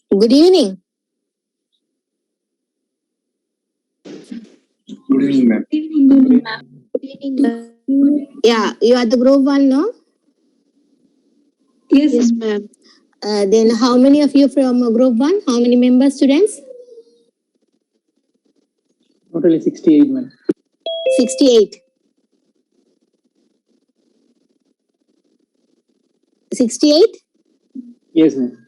Good evening. Good evening, ma'am. Yeah, you are the group one, no? Yes, ma'am. Then how many of you from group one? How many members, students? Totally 68, ma'am. 68. 68? Yes, ma'am.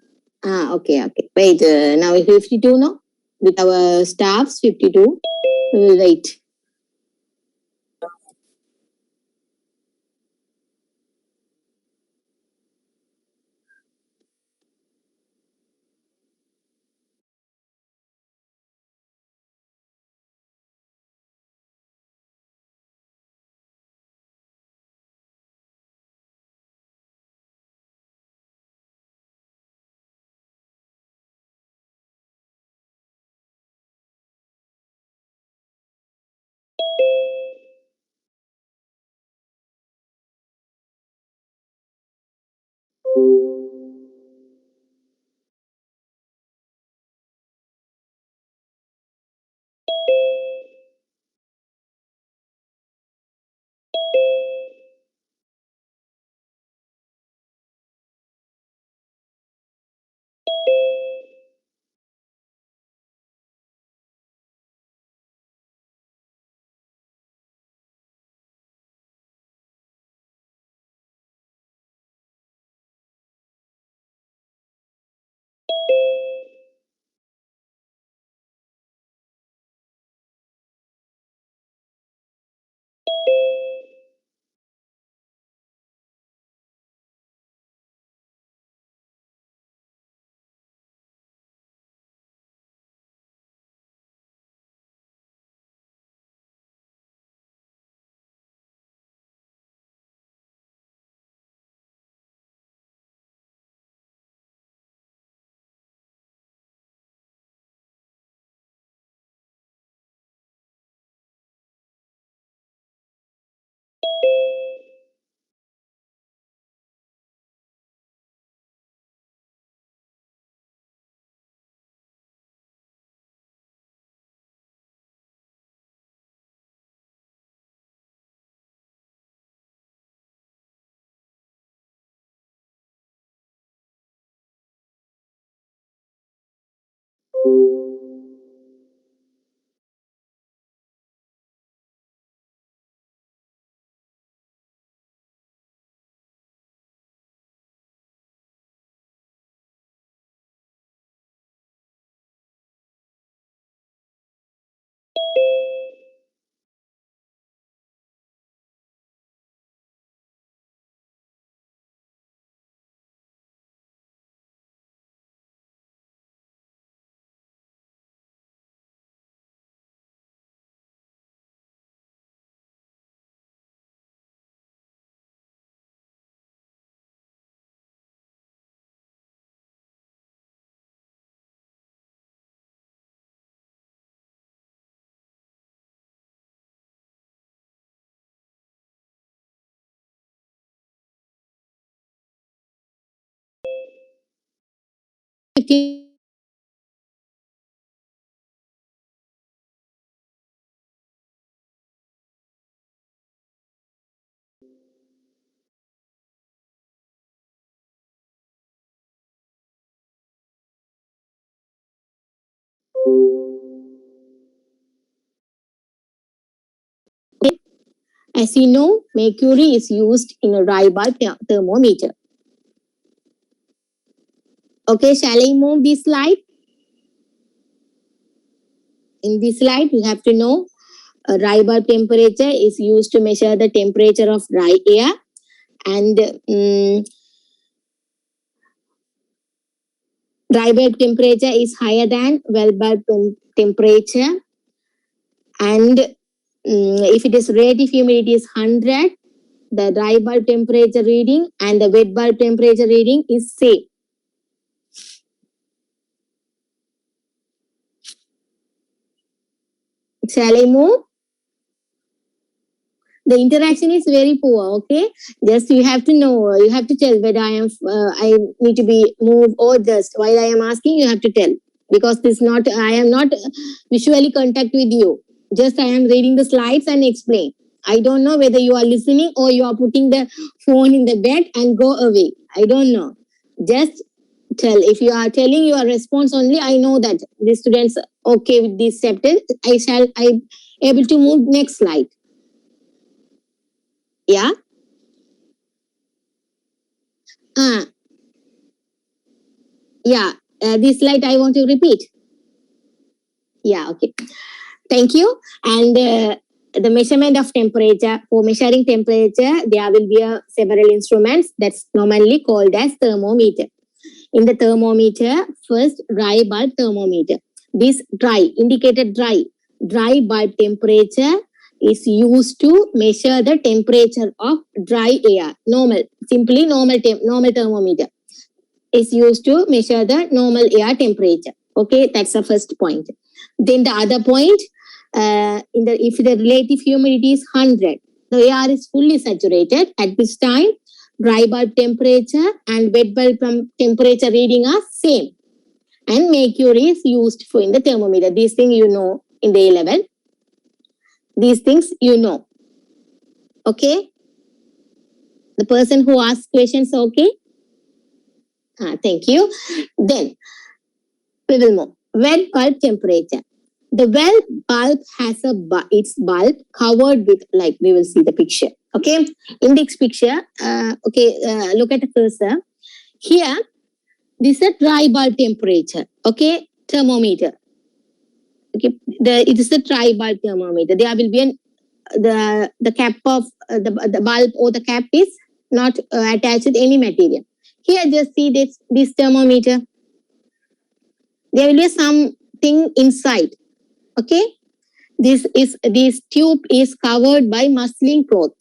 Okay. Wait, now 52, no? With our staffs, 52. We will wait. As you know, mercury is used in a Raybar thermometer. Okay, shall I move this slide? In this slide, we have to know Raybar temperature is used to measure the temperature of dry air, and dry bulb temperature is higher than well bulb temperature, and if it is relative humidity is 100, the dry bulb temperature reading and the wet bulb temperature reading is same. Shall I move? The interaction is very poor. Okay, just you have to know. You have to tell whether I need to be moved or just while I am asking, you have to tell because this not. I am not visually contact with you. Just I am reading the slides and explain. I don't know whether you are listening or you are putting the phone in the bed and go away. I don't know. Just tell. If you are telling your response only, I know that the students okay with this chapter. I able to move next slide. Yeah. Uh, yeah. This slide I want to repeat. Yeah. Okay. Thank you. And the measurement of temperature. For measuring temperature, there will be several instruments that's normally called as thermometer. In the thermometer, first dry bulb thermometer. This dry, indicated dry bulb temperature is used to measure the temperature of dry air. Normal, simply normal thermometer is used to measure the normal air temperature. Okay, that's the first point. Then the other point, if the relative humidity is 100, the air is fully saturated. At this time, dry bulb temperature and wet bulb temperature reading are same. And mercury is used for in the thermometer. These things you know in the A level. These things you know. Okay? The person who asks questions, okay? Thank you. Then we will move. Wet bulb temperature. The wet bulb has its bulb covered with, like we will see the picture. Okay, in this picture, look at the cursor. Here, this is a dry bulb temperature. Okay, thermometer. Okay, it is a dry bulb thermometer. There will be the cap of the bulb or the cap is not attached with any material. Here, just see this thermometer. There will be something inside. Okay, this tube is covered by muslin cloth,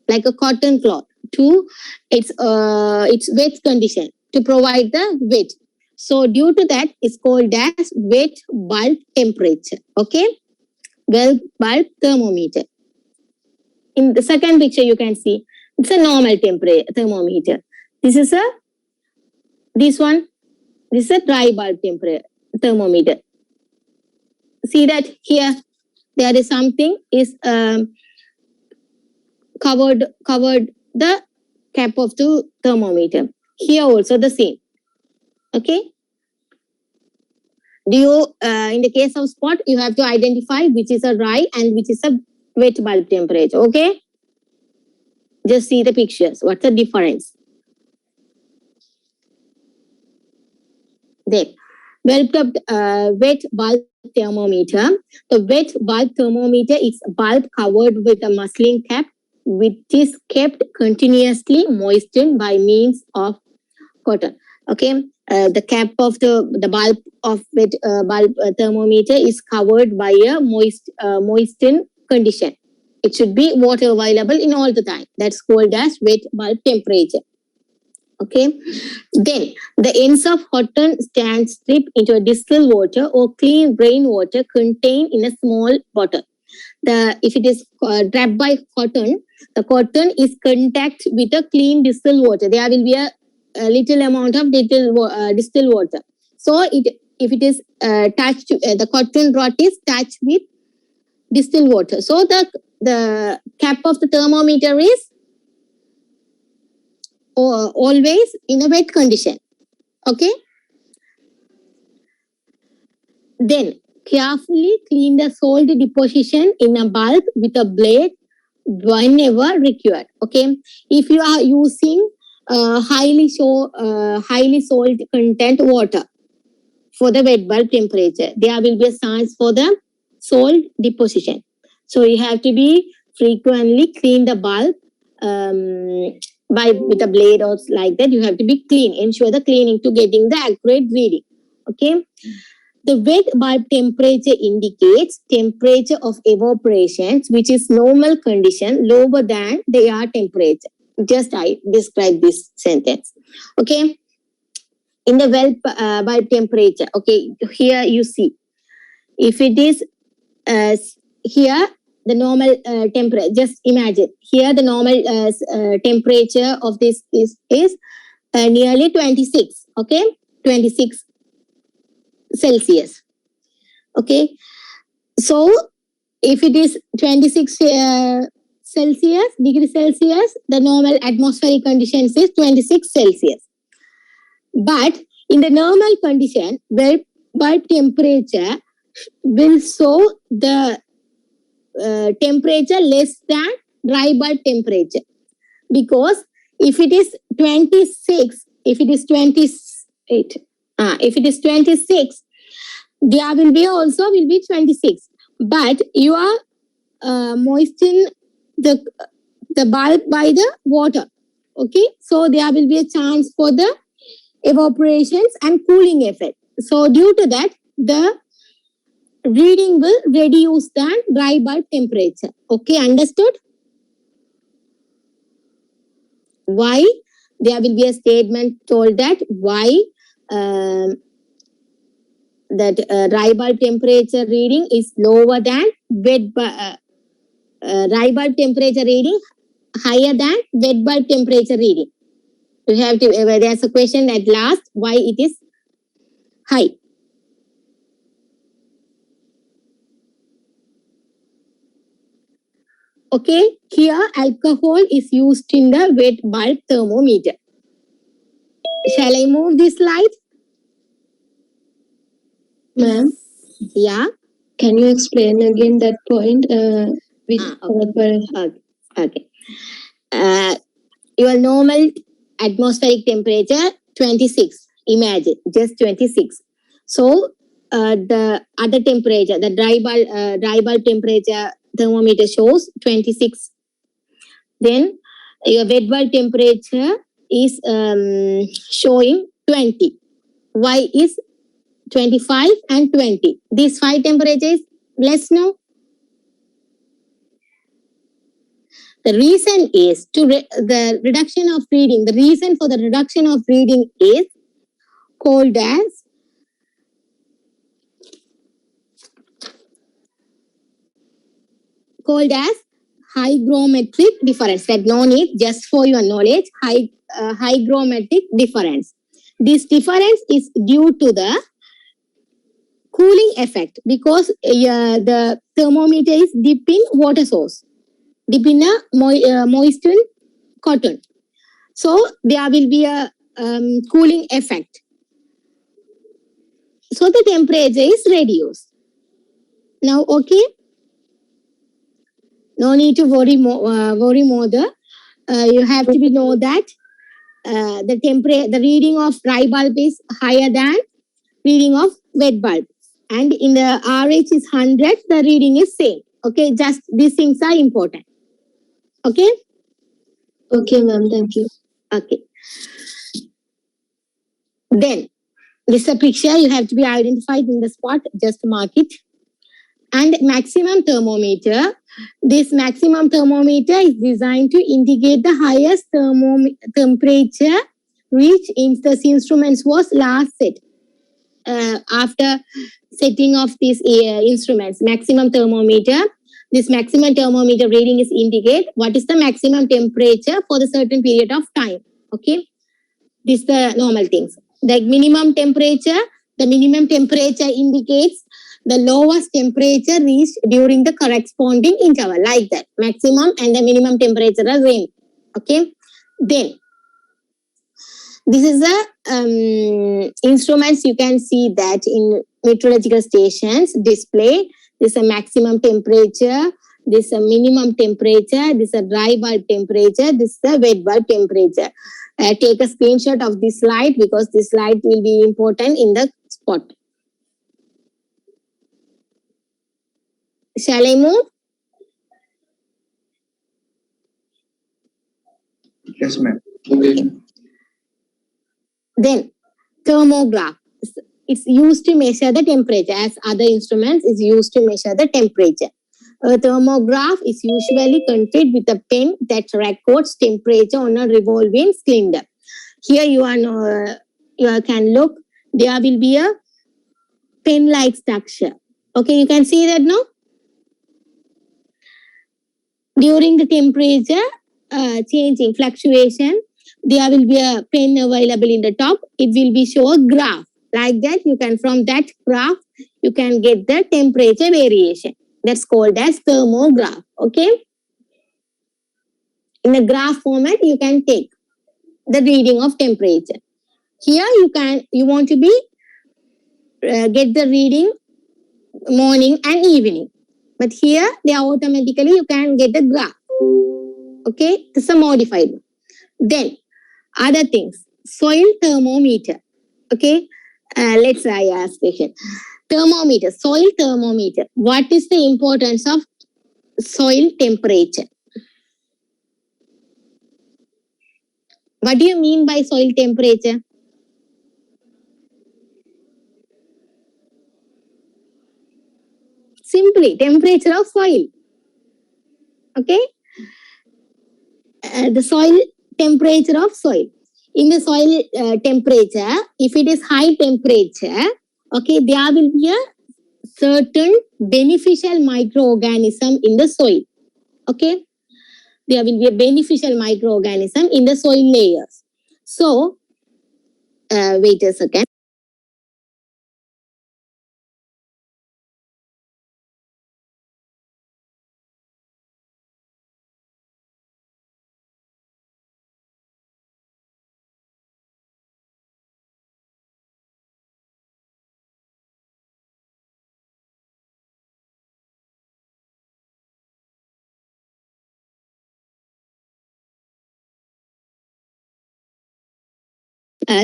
like a cotton cloth, to its wet condition to provide the wet. So due to that, it's called as wet bulb temperature. Okay, wet bulb thermometer. In the second picture, you can see it's a normal temperature thermometer. This is this is a dry bulb temperature thermometer. See that here there is something is covered the cap of the thermometer. Here also the same. Okay. Do you in the case of spot you have to identify which is a dry and which is a wet bulb temperature. Okay. Just see the pictures. What's the difference? Then wet bulb thermometer. The wet bulb thermometer is a bulb covered with a muslin cap, which is kept continuously moistened by means of cotton. Okay, the cap of the bulb of wet bulb thermometer is covered by a moistened condition. It should be water available in all the time. That's called as wet bulb temperature. Okay, then the ends of cotton strands strip into a distilled water or clean rainwater contained in a small bottle. If it is wrapped by cotton, the cotton is contact with a clean distilled water. There will be a little amount of distilled water. So if it is touched, the cotton rod is touched with distilled water. So the cap of the thermometer is always in a wet condition. Okay. Then carefully clean the salt deposition in a bulb with a blade whenever required. Okay. If you are using highly salt content water for the wet bulb temperature, there will be a chance for the salt deposition. So you have to be frequently clean the bulb with a blade or like that. You have to be clean. Ensure the cleaning to getting the accurate reading. Okay. The wet bulb temperature indicates temperature of evaporation, which is normal condition lower than the air temperature. Just I describe this sentence. Okay. In the wet bulb temperature, okay, here you see, if it is here, the normal temperature. Just imagine here the normal temperature of this is nearly 26. Okay, 26 Celsius. Okay, so if it is 26 degree Celsius, the normal atmospheric conditions is 26 Celsius. But in the normal condition, bulb temperature will show the temperature less than dry bulb temperature, because if it is 26, if it is 28, if it is 26, there will be 26. But you are moistening the bulb by the water. Okay, so there will be a chance for the evaporations and cooling effect. So due to that, the reading will reduce than dry bulb temperature. Okay, understood? Why? There will be a statement told that why that dry bulb temperature reading is lower than dry bulb temperature reading higher than wet bulb temperature reading. You have to, there's a question at last, why it is high. Okay, here alcohol is used in the wet bulb thermometer. Shall I move this slide? Ma'am, Yeah. can you explain again that point? Okay. Your normal atmospheric temperature 26. Imagine just 26. So the other temperature, the dry bulb temperature thermometer shows 26. Then your wet bulb temperature is showing 20. Why is 25 and 20? These five temperatures less now. The reason is the reduction of reading. The reason for the reduction of reading is called as hygrometric difference. That no need, just for your knowledge, hygrometric difference. This difference is due to the cooling effect, because the thermometer is dipped in water source, dip in a moistened cotton. So there will be a cooling effect. So the temperature is reduced. Now, okay. No need to worry more. You have to know that the reading of dry bulb is higher than reading of wet bulb, and in the RH is 100. The reading is same. Okay, just these things are important. Okay. Okay, ma'am. Thank you. Okay. Then this is a picture. You have to be identified in the spot. Just mark it. And maximum thermometer. This maximum thermometer is designed to indicate the highest temperature which the instruments was last set. After setting of these instruments, maximum thermometer. This maximum thermometer reading is indicate what is the maximum temperature for the certain period of time. Okay, this is the normal things. The minimum temperature indicates the lowest temperature reached during the corresponding interval, like that. Maximum and the minimum temperature are same. Okay, then this is the instruments. You can see that in meteorological stations display. This is a maximum temperature, this is a minimum temperature, this is a dry bulb temperature, this is a wet bulb temperature. Take a screenshot of this slide, because this slide will be important in the spot. Shall I move? Yes, ma'am. Okay. Then thermograph. It's used to measure the temperature, as other instruments is used to measure the temperature. A thermograph is usually configured with a pen that records temperature on a revolving cylinder. Here you can look. There will be a pen-like structure. Okay, you can see that now. During the temperature changing fluctuation, there will be a pen available in the top. It will be show a graph like that. You can, from that graph, you can get the temperature variation. That's called as thermograph. Okay. In a graph format, you can take the reading of temperature. Here you want to be get the reading morning and evening. But here they are automatically you can get the graph. Okay, this is a modified one. Then other things, soil thermometer. Okay, let's try ask question. Thermometer, soil thermometer. What is the importance of soil temperature? What do you mean by soil temperature? Simply temperature of soil. Okay, the soil temperature of soil. In the soil temperature, if it is high temperature, okay, there will be a certain beneficial microorganism in the soil. Okay, there will be a beneficial microorganism in the soil layers. So, wait a second.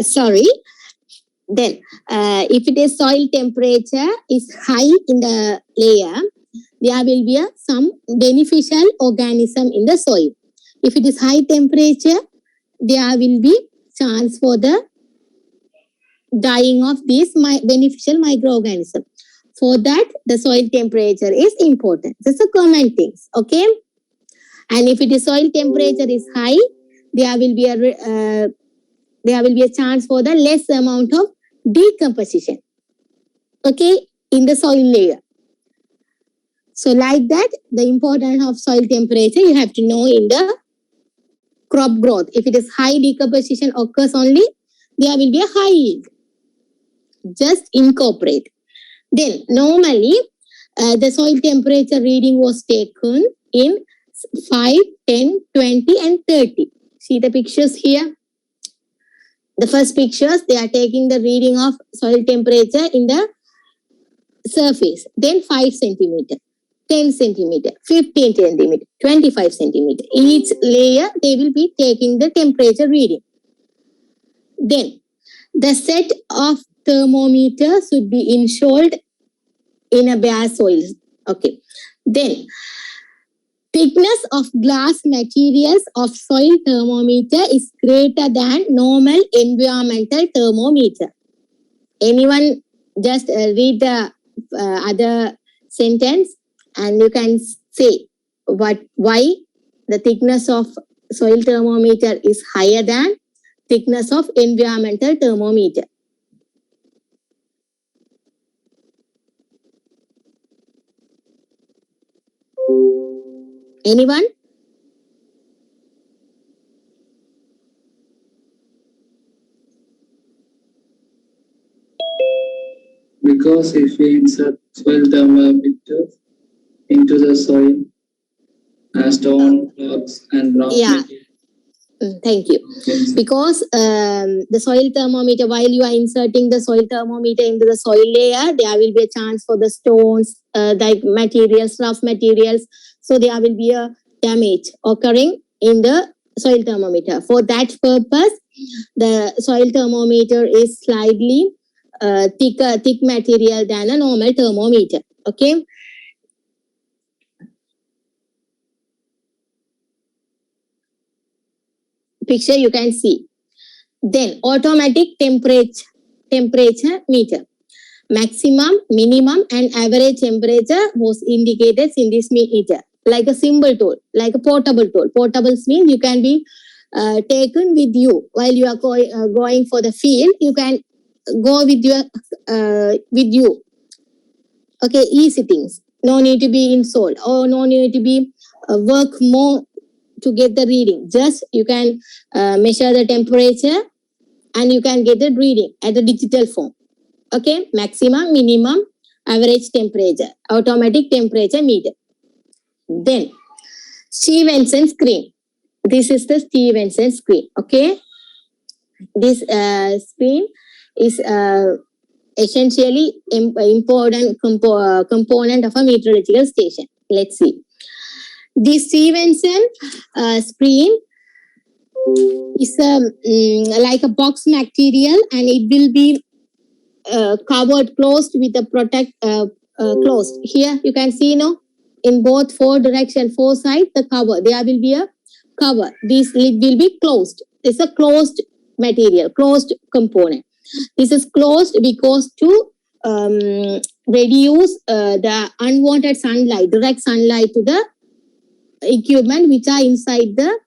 Sorry. Then, if it is soil temperature is high in the layer, there will be some beneficial organism in the soil. If it is high temperature, there will be chance for the dying of these beneficial microorganism. For that, the soil temperature is important. This is a common things. Okay. And if it is soil temperature is high, there will be a chance for the less amount of decomposition. Okay, in the soil layer. So like that, the importance of soil temperature you have to know in the crop growth. If it is high decomposition occurs only, there will be a high yield. Just incorporate. Then normally the soil temperature reading was taken in 5, 10, 20 and 30. See the pictures here. The first pictures, they are taking the reading of soil temperature in the surface. Then 5 centimeter, 10 centimeter, 15 centimeter, 25 centimeter. Each layer, they will be taking the temperature reading. Then the set of thermometer should be installed in a bare soil. Okay. Then thickness of glass materials of soil thermometer is greater than normal environmental thermometer. Anyone just read the other sentence and you can say why the thickness of soil thermometer is higher than thickness of environmental thermometer. Anyone? Because if we insert soil thermometer into the soil, stone, rocks, and rock Yeah. material. Thank you. Yes. Because the soil thermometer, while you are inserting the soil thermometer into the soil layer, there will be a chance for the stones, like materials, rough materials. So there will be a damage occurring in the soil thermometer. For that purpose, the soil thermometer is slightly thick material than a normal thermometer. Okay. Picture you can see. Then automatic temperature meter. Maximum, minimum and average temperature was indicated in this meter. Like a symbol tool, like a portable tool. Portables means you can be taken with you while you are going for the field. You can go with you. Okay, easy things. No need to be installed or no need to be work more to get the reading. Just you can measure the temperature and you can get the reading at the digital form. Okay, maximum, minimum, average temperature, automatic temperature meter. Then Stevenson screen. This is the Stevenson screen. Okay, this screen is essentially important component of a meteorological station. Let's see. This Stevenson screen is like a box material, and it will be covered closed with a protect closed. Here you can see in both four direction, four sides, the cover. There will be a cover. This lid will be closed. It's a closed material, closed component. This is closed because to reduce the unwanted sunlight, direct sunlight to the equipment which are inside the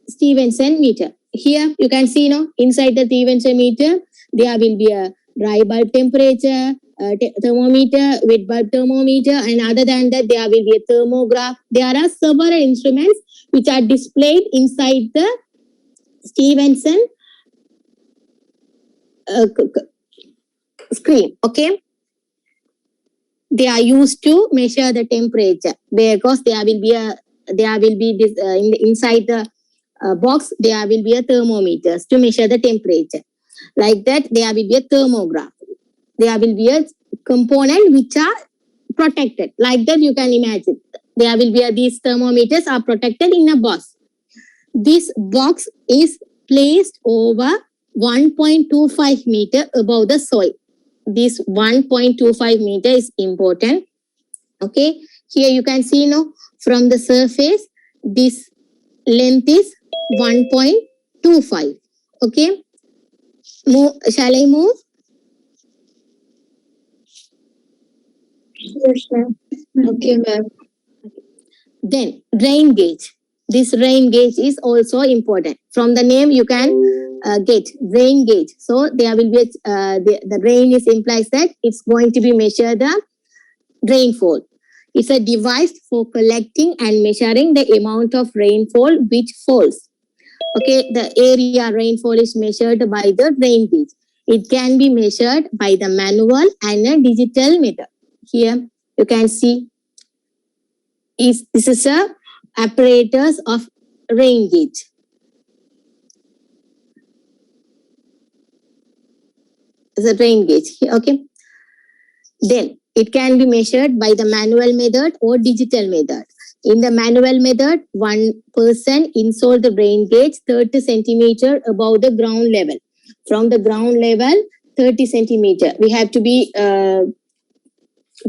Stevenson meter. Here you can see inside the Stevenson meter there will be a dry bulb temperature thermometer, wet bulb thermometer, and other than that there will be a thermograph. There are several instruments which are displayed inside the Stevenson screen. Okay, they are used to measure the temperature because there will be this inside the box there will be a thermometers to measure the temperature. Like that, there will be a thermograph. There will be a component which are protected. Like that, you can imagine. There will be these thermometers are protected in a box. This box is placed over 1.25 meter above the soil. This 1.25 meter is important. Okay, here you can see from the surface this length is 1.25. Okay, shall I move? Yes, ma'am. Okay, ma'am. Then rain gauge. This rain gauge is also important. From the name you can get rain gauge. So there will be the rain is implies that it's going to be measure the rainfall. It's a device for collecting and measuring the amount of rainfall which falls. Okay, the area rainfall is measured by the rain gauge. It can be measured by the manual and a digital method. Here you can see this is a apparatus of rain gauge. It's a rain gauge. Okay. Then it can be measured by the manual method or digital method. In the manual method, one person install the rain gauge 30 centimeter above the ground level. From the ground level, 30 centimeter. We have to be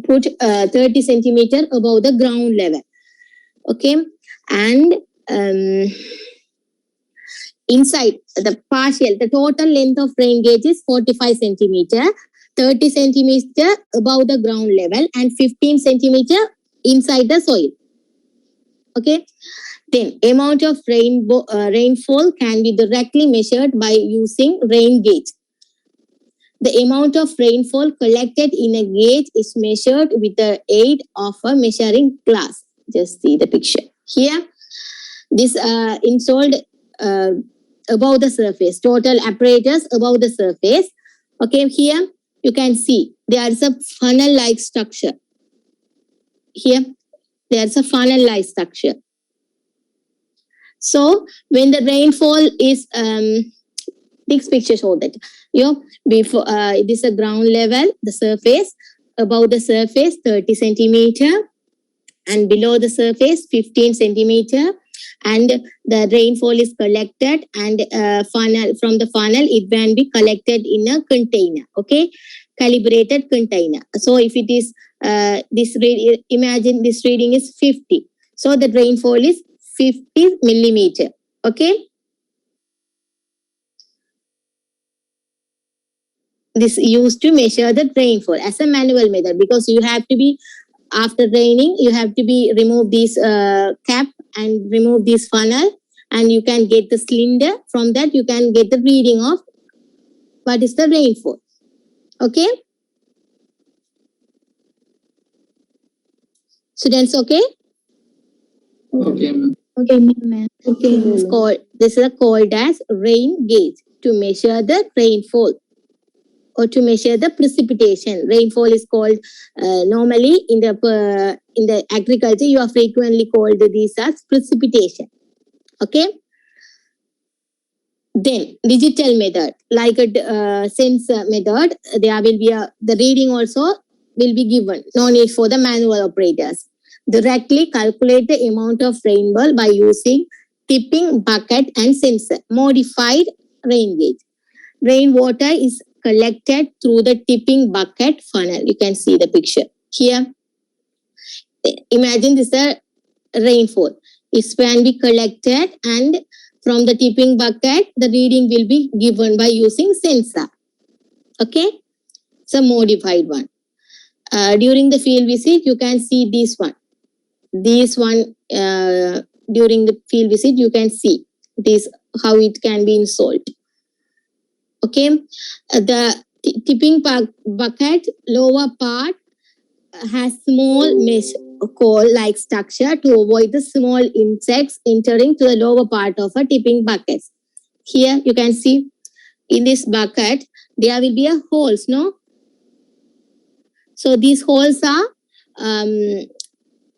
put 30 centimeter above the ground level. Okay, and inside the total length of rain gauge is 45 centimeter, 30 centimeter above the ground level, and 15 centimeter inside the soil. Okay, then amount of rainfall can be directly measured by using rain gauge. The amount of rainfall collected in a gauge is measured with the aid of a measuring glass. Just see the picture here. This installed above the surface, total apparatus above the surface. Okay, here you can see there is a funnel-like structure. Here, there's a funnel-like structure. So when the rainfall is this picture show that before it is a ground level, the surface, above the surface 30 centimeter, and below the surface 15 centimeter, and the rainfall is collected, and from the funnel it can be collected in a container. Okay, calibrated container. So if it is imagine this reading is 50, so the rainfall is 50 millimeter. Okay, this used to measure the rainfall as a manual method, because you have to be, after raining, you have to be remove this cap and remove this funnel, and you can get the cylinder. From that you can get the reading of what is the rainfall. Okay, students, okay? Okay, ma'am. Okay, ma'am. Okay, This is called as rain gauge to measure the rainfall or to measure the precipitation. Rainfall is called normally in the agriculture. You are frequently called these as precipitation. Okay. Then digital method, like a sensor method, there will be the reading also will be given. No need for the manual operators. Directly calculate the amount of rainfall by using tipping bucket and sensor. Modified rain gauge. Rainwater is collected through the tipping bucket funnel. You can see the picture here. Imagine this is a rainfall. It can be collected, and from the tipping bucket, the reading will be given by using sensor. Okay, it's a modified one. During the field visit, you can see this one. This one during the field visit, you can see this how it can be installed. Okay, the tipping bucket lower part has small mesh coal-like structure to avoid the small insects entering to the lower part of a tipping bucket. Here you can see in this bucket there will be a holes, no? So these holes are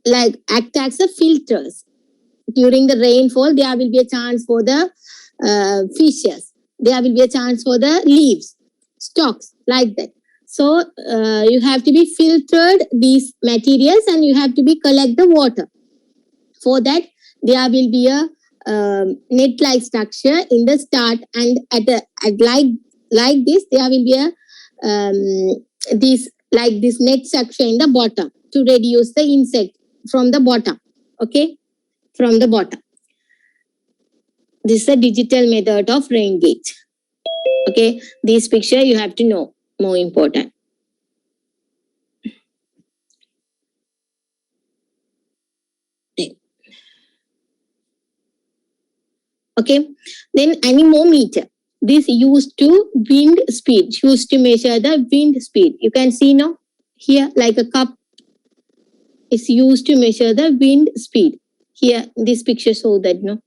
like act as a filters. During the rainfall, there will be a chance for the fishes. There will be a chance for the leaves, stalks, like that. So you have to be filtered these materials and you have to be collect the water. For that, there will be a net-like structure in the start, and at like this, there will be a this net structure in the bottom to reduce the insect from the bottom. Okay, from the bottom. This is a digital method of rain gauge. Okay, this picture you have to know, more important. Okay, then anemometer. This used to wind speed, used to measure the wind speed. You can see now here like a cup is used to measure the wind speed. Here, this picture shows that, no.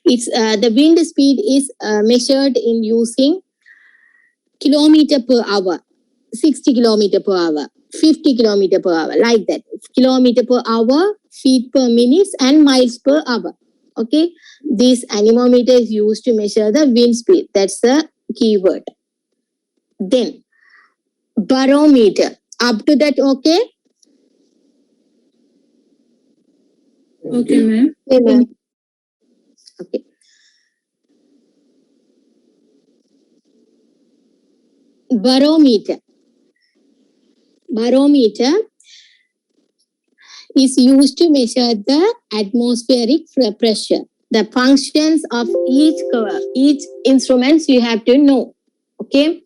It's the wind speed is measured in using kilometer per hour, 60 kilometer per hour, 50 kilometer per hour, like that. Kilometer per hour, feet per minute, and miles per hour. Okay, this anemometer is used to measure the wind speed. That's the keyword. Then barometer. Up to that, okay? Okay, ma'am. Okay. Barometer. Barometer is used to measure the atmospheric pressure. The functions of each instruments you have to know. Okay,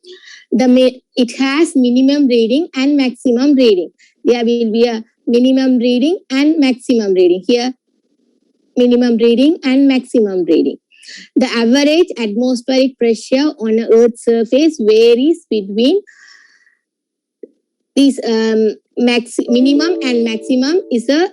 it has minimum reading and maximum reading. There will be a minimum reading and maximum reading. Here, minimum reading and maximum reading. The average atmospheric pressure on Earth's surface varies between these minimum and maximum is a